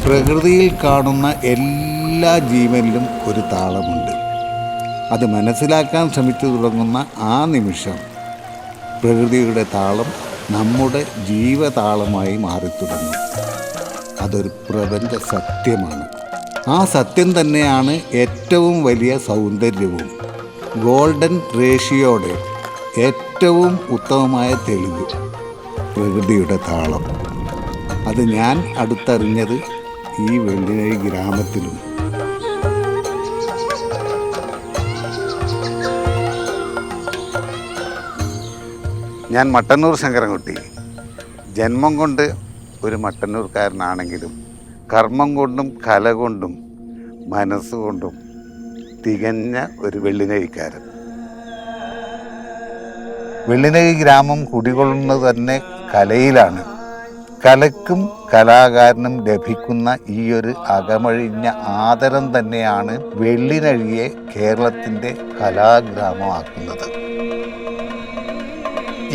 പ്രകൃതിയിൽ കാണുന്ന എല്ലാ ജീവനിലും ഒരു താളമുണ്ട്. അത് മനസ്സിലാക്കാൻ ശ്രമിച്ചു തുടങ്ങുന്ന ആ നിമിഷം പ്രകൃതിയുടെ താളം നമ്മുടെ ജീവതാളമായി മാറിത്തുടങ്ങും. അതൊരു പ്രപഞ്ച സത്യമാണ്. ആ സത്യം തന്നെയാണ് ഏറ്റവും വലിയ സൗന്ദര്യവും. ഗോൾഡൻ റേഷ്യോയുടെ ഏറ്റവും ഉത്തമമായ തെളിവ് പ്രകൃതിയുടെ താളം. അത് ഞാൻ അടുത്തറിഞ്ഞത് ഈ വെള്ളിനഴി ഗ്രാമത്തിലും. ഞാൻ മട്ടന്നൂർ ശങ്കരൻകുട്ടി. ജന്മം കൊണ്ട് ഒരു മട്ടന്നൂർക്കാരനാണെങ്കിലും കർമ്മം കൊണ്ടും കല കൊണ്ടും മനസ്സുകൊണ്ടും തികഞ്ഞ ഒരു വെള്ളിനഴിക്കാരൻ. വെള്ളിനഴി ഗ്രാമം കുടികൊള്ളുന്നത് തന്നെ കലയിലാണ്. കലയ്ക്കും കലാകാരനും ലഭിക്കുന്ന ഈ ഒരു അകമഴിഞ്ഞ ആദരം തന്നെയാണ് വെള്ളിനഴിയെ കേരളത്തിൻ്റെ കലാഗ്രാമമാക്കുന്നത്.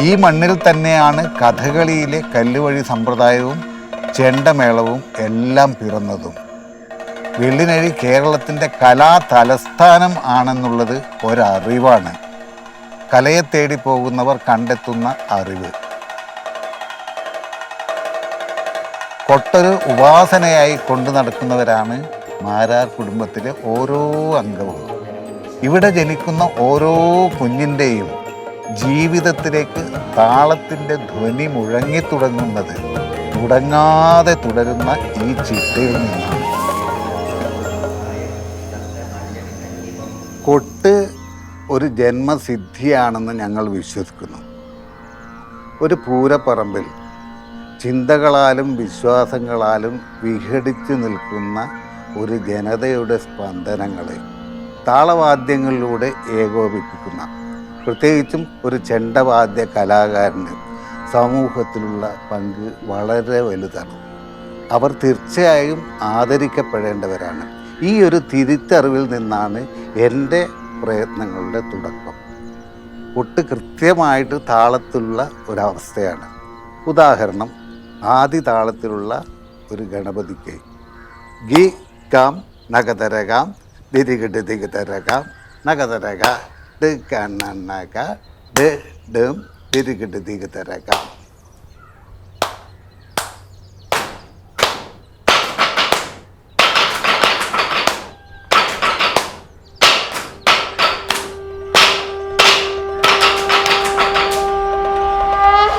ഈ മണ്ണിൽ തന്നെയാണ് കഥകളിയിലെ കല്ലുവഴി സമ്പ്രദായവും ചെണ്ടമേളവും എല്ലാം പിറന്നതും. വെള്ളിനഴി കേരളത്തിൻ്റെ കലാ തലസ്ഥാനം ആണെന്നുള്ളത് ഒരറിവാണ്. കലയെ തേടി പോകുന്നവർ കണ്ടെത്തുന്ന അറിവ്. കൊട്ടൊരു ഉപാസനയായി കൊണ്ടു നടക്കുന്നവരാണ് മാരാർ കുടുംബത്തിലെ ഓരോ അംഗവും. ഇവിടെ ജനിക്കുന്ന ഓരോ കുഞ്ഞിൻ്റെയും ജീവിതത്തിലേക്ക് താളത്തിൻ്റെ ധ്വനി മുഴങ്ങിത്തുടങ്ങുന്നത് മുടങ്ങാതെ തുടരുന്ന ഈ ചിട്ടയിൽ നിന്നാണ്. കൊട്ട് ഒരു ജന്മസിദ്ധിയാണെന്ന് ഞങ്ങൾ വിശ്വസിക്കുന്നു. ഒരു പൂരപ്പറമ്പിൽ ചിന്തകളാലും വിശ്വാസങ്ങളാലും വിഘടിച്ചു നിൽക്കുന്ന ഒരു ജനതയുടെ സ്പന്ദനങ്ങളെ താളവാദ്യങ്ങളിലൂടെ ഏകോപിപ്പിക്കുന്ന, പ്രത്യേകിച്ചും ഒരു ചെണ്ടവാദ്യ കലാകാരന് സമൂഹത്തിലുള്ള പങ്ക് വളരെ വലുതാണ്. അവർ തീർച്ചയായും ആദരിക്കപ്പെടേണ്ടവരാണ്. ഈ ഒരു തിരിച്ചറിവിൽ നിന്നാണ് എൻ്റെ പ്രയത്നങ്ങളുടെ തുടക്കം. കൊട്ട് കൃത്യമായിട്ട് താളത്തിലുള്ള ഒരവസ്ഥയാണ്. ഉദാഹരണം, ആദി താളത്തിലുള്ള ഒരു ഗണപതിക്ക് ഗി കാം നഗതരകാം ദിരികിട്ട് ദിഗതരകാം നഗതരക ഡ് കണ്ണക ഡ് ഡും ദിരികിട്ട് ദിഗതരകാം.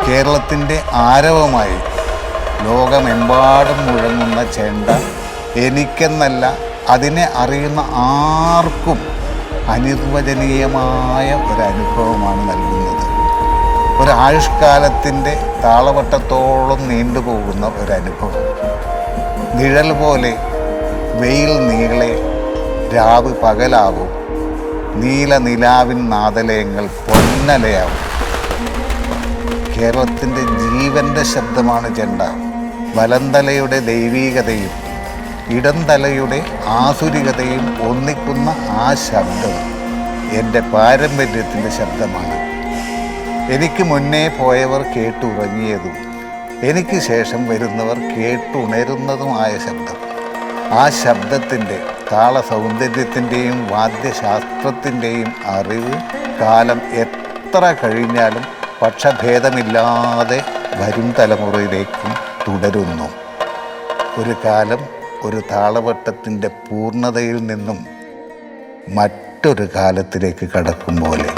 കേരളത്തിൻ്റെ ആരവമായി ലോകമെമ്പാടും മുഴങ്ങുന്ന ചെണ്ട എനിക്കെന്നല്ല, അതിനെ അറിയുന്ന ആർക്കും അനിർവചനീയമായ ഒരനുഭവമാണ് നൽകുന്നത്. ഒരായുഷ്കാലത്തിൻ്റെ താളവട്ടത്തോളം നീണ്ടുപോകുന്ന ഒരനുഭവം. നിഴൽ പോലെ വെയിൽ നീളെ രാവ് പകലാവും, നീല നിലാവിൻ നാദലയങ്ങൾ പൊന്നലയാവും. കേരളത്തിൻ്റെ ജീവൻ്റെ ശബ്ദമാണ് ചെണ്ട. വലന്തലയുടെ ദൈവീകതയും ഇടംതലയുടെ ആസുരികതയും ഒന്നിക്കുന്ന ആ ശബ്ദം എൻ്റെ പാരമ്പര്യത്തിൻ്റെ ശബ്ദമാണ്. എനിക്ക് മുന്നേ പോയവർ കേട്ടുറങ്ങിയതും എനിക്ക് ശേഷം വരുന്നവർ കേട്ടുണരുന്നതുമായ ശബ്ദം. ആ ശബ്ദത്തിൻ്റെ താള സൗന്ദര്യത്തിൻ്റെയും വാദ്യശാസ്ത്രത്തിൻ്റെയും അറിവ് കാലം എത്ര കഴിഞ്ഞാലും പക്ഷഭേദമില്ലാതെ വരും തലമുറയിലേക്കും തുടരുന്നു. ഒരു കാലം ഒരു താളവട്ടത്തിൻ്റെ പൂർണ്ണതയിൽ നിന്നും മറ്റൊരു കാലത്തിലേക്ക് കടക്കും പോലെ.